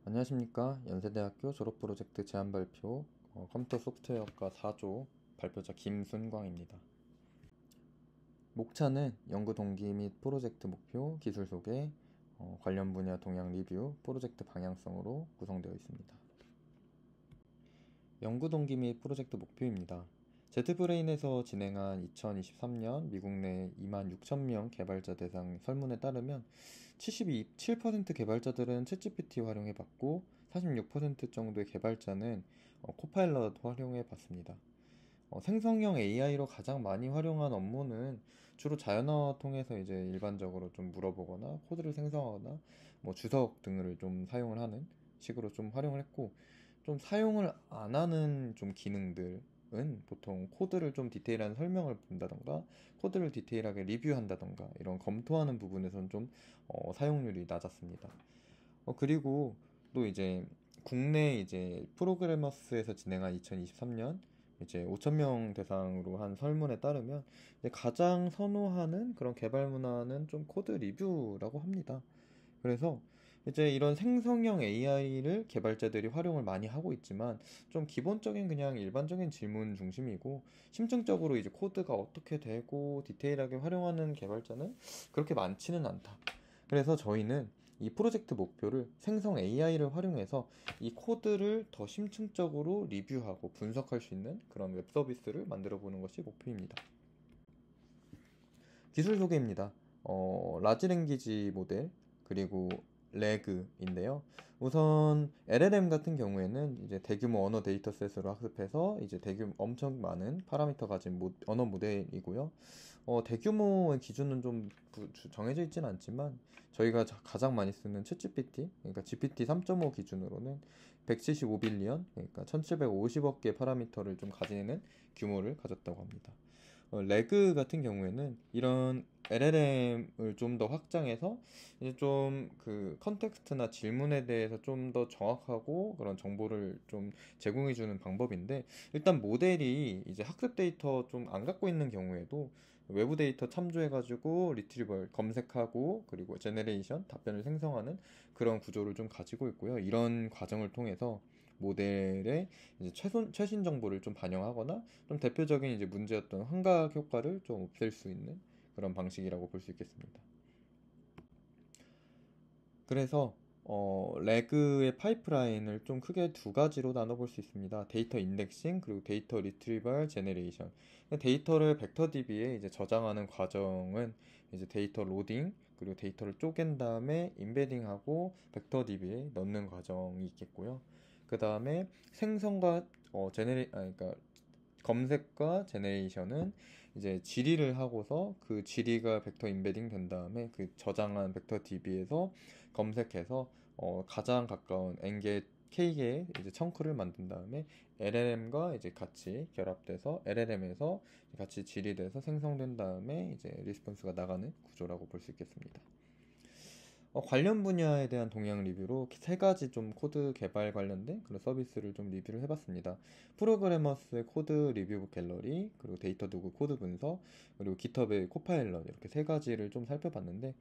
안녕하십니까. 연세대학교 졸업프로젝트 제안발표 컴퓨터 소프트웨어과 4조 발표자 김순광입니다. 목차는 연구 동기 및 프로젝트 목표, 기술 소개, 관련 분야 동향 리뷰, 프로젝트 방향성으로 구성되어 있습니다. 연구 동기 및 프로젝트 목표입니다. 제트브레인에서 진행한 2023년 미국 내 26,000명 개발자 대상 설문에 따르면 77% 개발자들은 챗GPT 활용해봤고 46% 정도의 개발자는 코파일럿 활용해봤습니다. 생성형 AI로 가장 많이 활용한 업무는 주로 자연어와 통해서 이제 일반적으로 좀 물어보거나 코드를 생성하거나 뭐 주석 등을 좀 사용을 하는 식으로 좀 활용을 했고, 좀 사용을 안 하는 좀 기능들은 보통 코드를 좀 디테일한 설명을 본다던가 코드를 디테일하게 리뷰한다던가 이런 검토하는 부분에서는 좀 사용률이 낮았습니다. 그리고 또 이제 국내 이제 프로그래머스에서 진행한 2023년 이제 5,000명 대상으로 한 설문에 따르면 이제 가장 선호하는 그런 개발 문화는 좀 코드 리뷰라고 합니다. 그래서 이제 이런 생성형 AI를 개발자들이 활용을 많이 하고 있지만 좀 기본적인 그냥 일반적인 질문 중심이고 심층적으로 이제 코드가 어떻게 되고 디테일하게 활용하는 개발자는 그렇게 많지는 않다. 그래서 저희는 이 프로젝트 목표를 생성 AI를 활용해서 이 코드를 더 심층적으로 리뷰하고 분석할 수 있는 그런 웹 서비스를 만들어 보는 것이 목표입니다. 기술 소개입니다. 라지 랭귀지 모델, 그리고 레그인데요. 우선 LLM 같은 경우에는 이제 대규모 언어 데이터셋으로 학습해서 이제 대규모 엄청 많은 파라미터 가진 언어 모델이고요. 대규모의 기준은 좀 정해져 있지는 않지만 저희가 가장 많이 쓰는 챗GPT, 그러니까 GPT 3.5 기준으로는 175빌리언, 그러니까 1750억 개 파라미터를 좀 가지는 규모를 가졌다고 합니다. 레그 같은 경우에는 이런 LLM을 좀 더 확장해서 이제 좀 그 컨텍스트나 질문에 대해서 좀 더 정확하고 그런 정보를 좀 제공해주는 방법인데, 일단 모델이 이제 학습 데이터 좀 안 갖고 있는 경우에도 외부 데이터 참조해가지고 리트리벌 검색하고 그리고 제네레이션 답변을 생성하는 그런 구조를 좀 가지고 있고요. 이런 과정을 통해서 모델의 이제 최신 정보를 좀 반영하거나 좀 대표적인 이제 문제였던 환각 효과를 좀 없앨 수 있는 그런 방식이라고 볼 수 있겠습니다. 그래서 레그의 파이프라인을 좀 크게 두 가지로 나눠볼 수 있습니다. 데이터 인덱싱 그리고 데이터 리트리벌 제네레이션. 데이터를 벡터 DB에 이제 저장하는 과정은 이제 데이터 로딩 그리고 데이터를 쪼갠 다음에 인베딩하고 벡터 DB에 넣는 과정이 있겠고요. 그 다음에 생성과 그러니까 검색과 제네레이션은 이제 질의를 하고서 그 질의가 벡터 인베딩 된 다음에 그 저장한 벡터 DB에서 검색해서 가장 가까운 n개 k개의 이제 청크를 만든 다음에 LLM과 이제 같이 결합돼서 LLM에서 같이 질의돼서 생성된 다음에 이제 리스폰스가 나가는 구조라고 볼 수 있겠습니다. 관련 분야에 대한 동향 리뷰로 세 가지 좀 코드 개발 관련된 그런 서비스를 좀 리뷰를 해봤습니다. 프로그래머스의 코드 리뷰 갤러리, 그리고 데이터 도구 코드 분석, 그리고 깃허브의 코파일럿 이렇게 세 가지를 좀 살펴봤는데,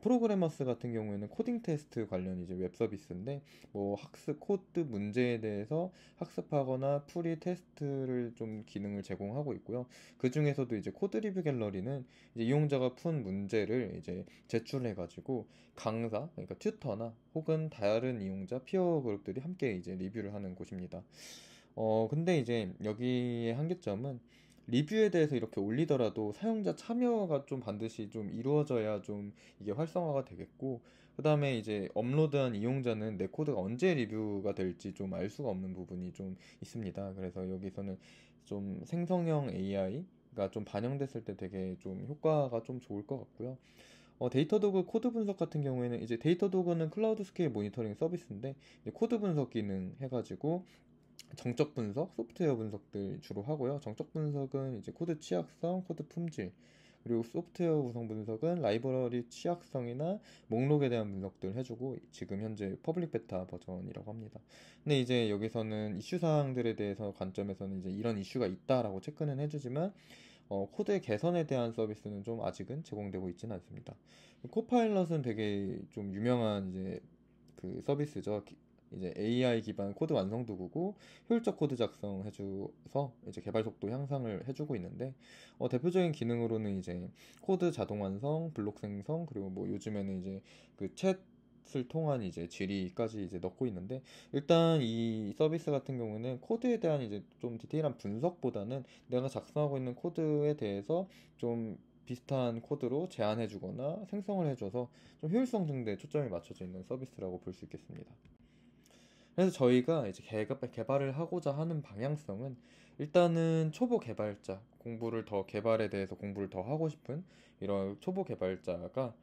프로그래머스 같은 경우에는 코딩 테스트 관련 이제 웹 서비스인데, 뭐 학습 코드 문제에 대해서 학습하거나 프리 테스트를 좀 기능을 제공하고 있고요. 그 중에서도 이제 코드 리뷰 갤러리는 이제 이용자가 푼 문제를 이제 제출해가지고 강사, 그러니까 튜터나 혹은 다른 이용자, 피어 그룹들이 함께 이제 리뷰를 하는 곳입니다. 근데 이제 여기의 한계점은 리뷰에 대해서 이렇게 올리더라도 사용자 참여가 좀 반드시 좀 이루어져야 좀 이게 활성화가 되겠고, 그 다음에 이제 업로드한 이용자는 내 코드가 언제 리뷰가 될지 좀 알 수가 없는 부분이 좀 있습니다. 그래서 여기서는 좀 생성형 AI가 좀 반영됐을 때 되게 좀 효과가 좀 좋을 것 같고요. 데이터 도구 코드 분석 같은 경우에는 이제 데이터 도구는 클라우드 스케일 모니터링 서비스인데 이제 코드 분석 기능 해가지고 정적 분석, 소프트웨어 분석들 주로 하고요. 정적 분석은 이제 코드 취약성, 코드 품질, 그리고 소프트웨어 구성 분석은 라이브러리 취약성이나 목록에 대한 분석들 해주고 지금 현재 퍼블릭 베타 버전이라고 합니다. 근데 이제 여기서는 이슈 사항들에 대해서 관점에서는 이제 이런 이슈가 있다라고 체크는 해주지만 코드 개선에 대한 서비스는 좀 아직은 제공되고 있지는 않습니다. 코파일럿은 되게 좀 유명한 이제 그 서비스죠. 이제 AI 기반 코드 완성 도구고 효율적 코드 작성해줘서 이제 개발 속도 향상을 해주고 있는데 대표적인 기능으로는 이제 코드 자동 완성, 블록 생성 그리고 뭐 요즘에는 이제 그 챗을 통한 이제 질의까지 이제 넣고 있는데 일단 이 서비스 같은 경우는 코드에 대한 이제 좀 디테일한 분석보다는 내가 작성하고 있는 코드에 대해서 좀 비슷한 코드로 제안해주거나 생성을 해줘서 좀 효율성 증대에 초점이 맞춰져 있는 서비스라고 볼 수 있겠습니다. 그래서 저희가 이제 개발을 하고자 하는 방향성은 일단은 초보 개발자, 개발에 대해서 공부를 더 하고 싶은 이런 초보 개발자가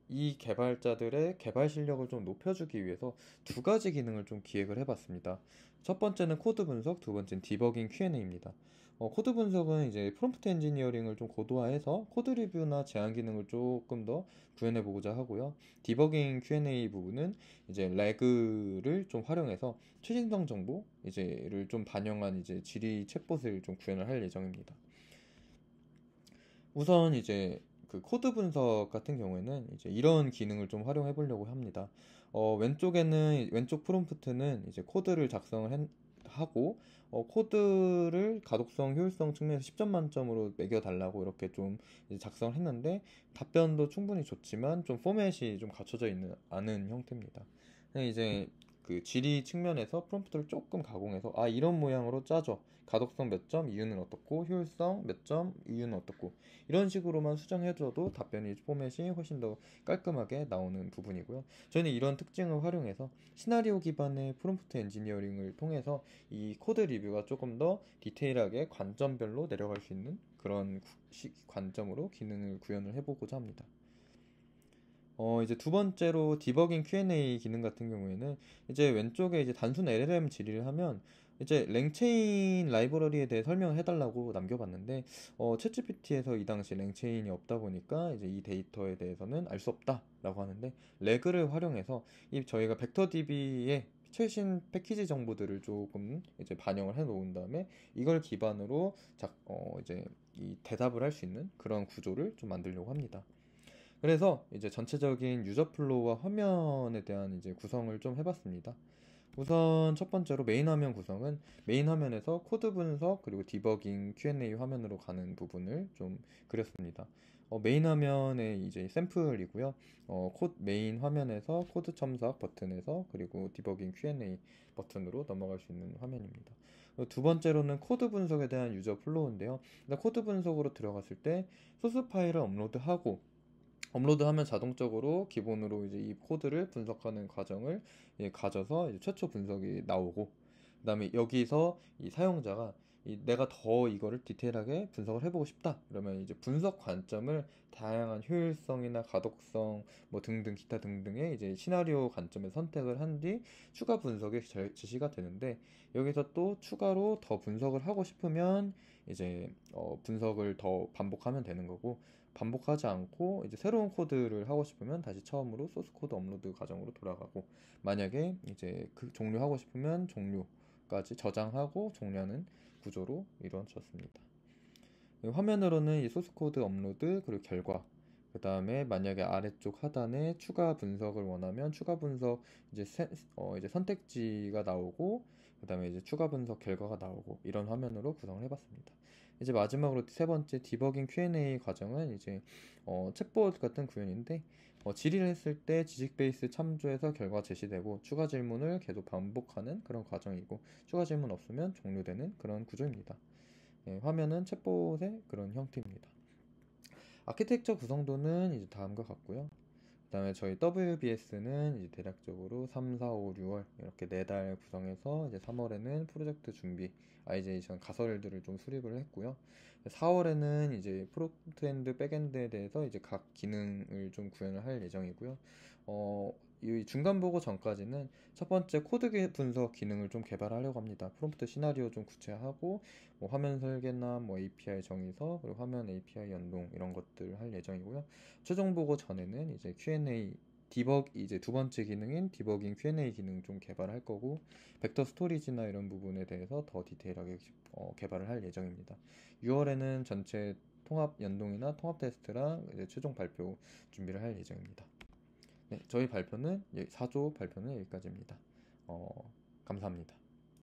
이 개발자들의 개발 실력을 좀 높여주기 위해서 두 가지 기능을 좀 기획을 해봤습니다. 첫 번째는 코드 분석, 두 번째는 디버깅 Q&A입니다. 코드 분석은 이제 프롬프트 엔지니어링을 좀 고도화해서 코드 리뷰나 제한 기능을 조금 더 구현해 보고자 하고요. 디버깅 Q&A 부분은 이제 레그를 좀 활용해서 최신성 정보 이제를 좀 반영한 이제 질의 챗봇을 좀 구현을 할 예정입니다. 우선 이제 그 코드 분석 같은 경우에는 이제 이런 기능을 좀 활용해 보려고 합니다. 왼쪽 프롬프트는 이제 하고 코드를 가독성, 효율성 측면에서 10점 만점으로 매겨 달라고 이렇게 좀 이제 작성을 했는데 답변도 충분히 좋지만 좀 포맷이 좀 갖춰져 있는 않은 형태입니다. 이제 그 질의 측면에서 프롬프트를 조금 가공해서 이런 모양으로 짜줘. 가독성 몇 점, 이유는 어떻고, 효율성 몇 점, 이유는 어떻고 이런 식으로만 수정해줘도 답변이 포맷이 훨씬 더 깔끔하게 나오는 부분이고요. 저희는 이런 특징을 활용해서 시나리오 기반의 프롬프트 엔지니어링을 통해서 이 코드 리뷰가 조금 더 디테일하게 관점별로 내려갈 수 있는 그런 관점으로 기능을 구현을 해보고자 합니다. 이제 두 번째로 디버깅 Q&A 기능 같은 경우에는 이제 왼쪽에 이제 단순 LLM 질의를 하면 이제 랭체인 라이브러리에 대해 설명을 해달라고 남겨봤는데 챗GPT에서 이 당시 랭체인이 없다 보니까 이제 이 데이터에 대해서는 알 수 없다라고 하는데 레그를 활용해서 이 저희가 벡터DB의 최신 패키지 정보들을 조금 이제 반영을 해 놓은 다음에 이걸 기반으로 이제 이 대답을 할 수 있는 그런 구조를 좀 만들려고 합니다. 그래서 이제 전체적인 유저 플로우와 화면에 대한 이제 구성을 좀 해봤습니다. 우선 첫 번째로 메인 화면 구성은 메인 화면에서 코드 분석 그리고 디버깅 Q&A 화면으로 가는 부분을 좀 그렸습니다. 메인 화면에 이제 샘플이고요. 메인 화면에서 코드 첨삭 버튼에서 그리고 디버깅 Q&A 버튼으로 넘어갈 수 있는 화면입니다. 두 번째로는 코드 분석에 대한 유저 플로우인데요. 코드 분석으로 들어갔을 때 소스 파일을 업로드하고 업로드하면 자동적으로 기본으로 이제 이 코드를 분석하는 과정을 가져서 이제 최초 분석이 나오고 그다음에 여기서 이 사용자가 내가 더 이거를 디테일하게 분석을 해보고 싶다 그러면 이제 분석 관점을 다양한 효율성이나 가독성 뭐 등등 기타 등등의 이제 시나리오 관점에 선택을 한 뒤 추가 분석이 지시가 되는데 여기서 또 추가로 더 분석을 하고 싶으면 이제 분석을 더 반복하면 되는 거고 반복하지 않고 이제 새로운 코드를 하고 싶으면 다시 처음으로 소스 코드 업로드 과정으로 돌아가고 만약에 이제 그 종료하고 싶으면 종료까지 저장하고 종료하는 구조로 이루어졌습니다. 화면으로는 이 소스 코드 업로드 그리고 결과 그 다음에 만약에 아래쪽 하단에 추가 분석을 원하면 추가 분석 이제 선택지가 나오고 그 다음에 이제 추가 분석 결과가 나오고 이런 화면으로 구성을 해봤습니다. 이제 마지막으로 세 번째 디버깅 Q&A 과정은 이제 챗봇 같은 구현인데 질의를 했을 때 지식 베이스 참조해서 결과 제시되고 추가 질문을 계속 반복하는 그런 과정이고 추가 질문 없으면 종료되는 그런 구조입니다. 화면은 챗봇의 그런 형태입니다. 아키텍처 구성도는 이제 다음과 같고요. 그 다음에 저희 WBS는 이제 대략적으로 3, 4, 5, 6월 이렇게 4달 구성해서 이제 3월에는 프로젝트 준비, 아이제이션 가설들을 좀 수립을 했고요. 4월에는 이제 프론트엔드, 백엔드에 대해서 이제 각 기능을 좀 구현을 할 예정이고요. 이 중간 보고 전까지는 첫 번째 코드 분석 기능을 좀 개발하려고 합니다. 프롬프트 시나리오 좀 구체화하고 뭐 화면 설계나 뭐 API 정의서 그리고 화면 API 연동 이런 것들 할 예정이고요. 최종 보고 전에는 이제 Q&A 이제 두 번째 기능인 디버깅 Q&A 기능 좀 개발할 거고 벡터 스토리지나 이런 부분에 대해서 더 디테일하게 개발을 할 예정입니다. 6월에는 전체 통합 연동이나 통합 테스트랑 이제 최종 발표 준비를 할 예정입니다. 네, 저희 발표는 4조 발표는 여기까지입니다. 감사합니다.